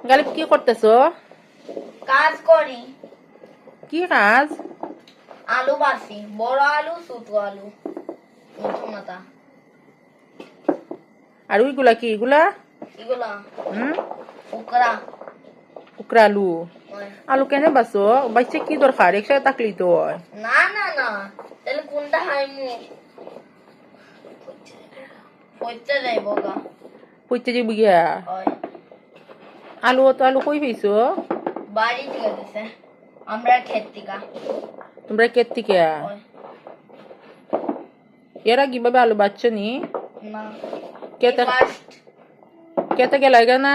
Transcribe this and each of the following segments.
গালিব কি করতেছো? কাজ করি। কি কাজ? আলু বাছি, বড় আলু, ছোট আলু, টমাটা। আর ওইগুলা কি এগুলা? এগুলা হুম, উকরা। উকরা আলু। আলু কেনে বাসো? বাইছে কি দরকার? একসাথে থাকলি তো হয়। না না না, তাহলে কোনটা হাইমু? পয়সা যাইব গা। পইতে যে বুঝিয়া ওই আলু তো আলু কই পেয়েছো? বাড়ি থেকে দিছে, আমরা ক্ষেত থেকে। তোমরা কেত থেকে? ওই এরা কিভাবে আলু বাচ্চা নি? না, কেতে ফার্স্ট। কেতে গেলাই না?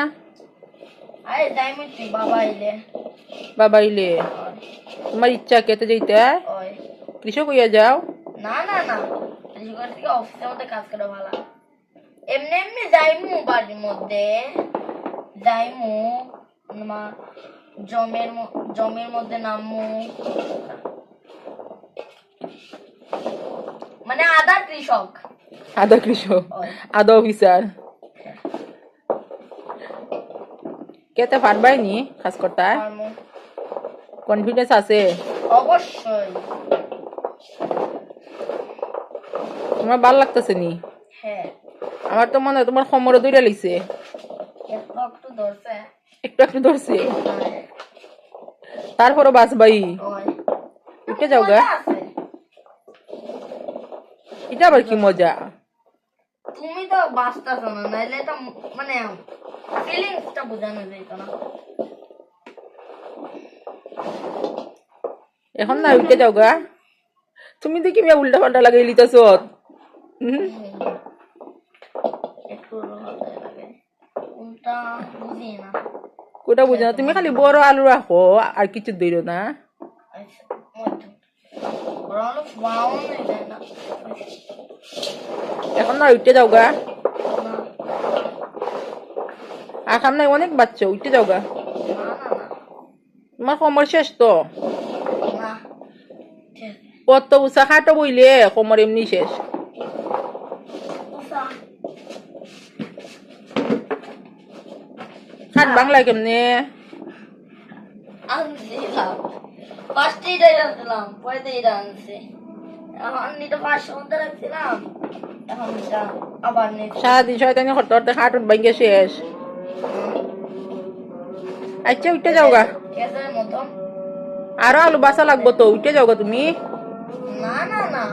আরে যাইমুছি বাবা আইলে। বাবা ইলে ওই তোমার ইচ্ছা কেতে যাইতে? ওই কৃষক হইয়া যাও। না না না, কৃষকের থেকে অফিসের মধ্যে কাজ করা ভালো। এমনি এমনি যাইমু বাড়ির মধ্যে, যাইমু জমির মধ্যে নামমু, মানে আধা কৃষক। আদা কৃষক, ওই আদা অফিসার। কেতে পারবাই নি কাজ করতে? পারমু। কনফিডেন্স আছে? অবশ্যই। তোমার ভাল লাগতেছে নি? হ্যাঁ, আমার তো মনে হয় তোমার কোমরে ধরে লিছে। একটু একটু ধরছে। একটু একটু ধরছে, হ্যাঁ, তারপরও বাঁচবাই। ওই উঠে যাও গা। মজা আছে। এটা আবার কি মজা? তুমি তো বাঁচতেছ না, নাইলে এটা মানে ফিলিংসটা বোঝানো যেত না। এখন না উঠে যাও গা। তুমি দেখি মিয়া উল্টা পাল্টা লাগাই লিতেছ। একটু হাতে লাগে, কোনটা বুঝি না। কোটা বুঝো না, তুমি খালি বড় আলু রাখো আর কিছু দিও না। আচ্ছা, মধ্যম বড় আলু ব্রাউন হয়ে যায় না? এখন না উঠে যাও গা। না আর খাম নাই অনেক বাচ্চা, উঠে যাও গা। না না না তোমার কোমর শেষ তো। না, ঠিক আছে। কত উষা খাটো বইলে কোমর এমনি শেষ। উষা, খাট বাংলায় কেমনে? আনছিলাম ফার্স্ট এইটাই আনছিলাম, পরে তো এইটা আনছি। এখন এটা পাঁচশো মধ্যে রাখছিলাম, এখন এটা আবার নিচ্ছি। সারাদিন শয়তানি করতে করতে খাট ভাঙ্গে শেষ। আচ্ছা উঠে যাও গা। কেসের মতন। আরো আলু বাসা লাগবো তো, উঠে যাও গা তুমি। না না না,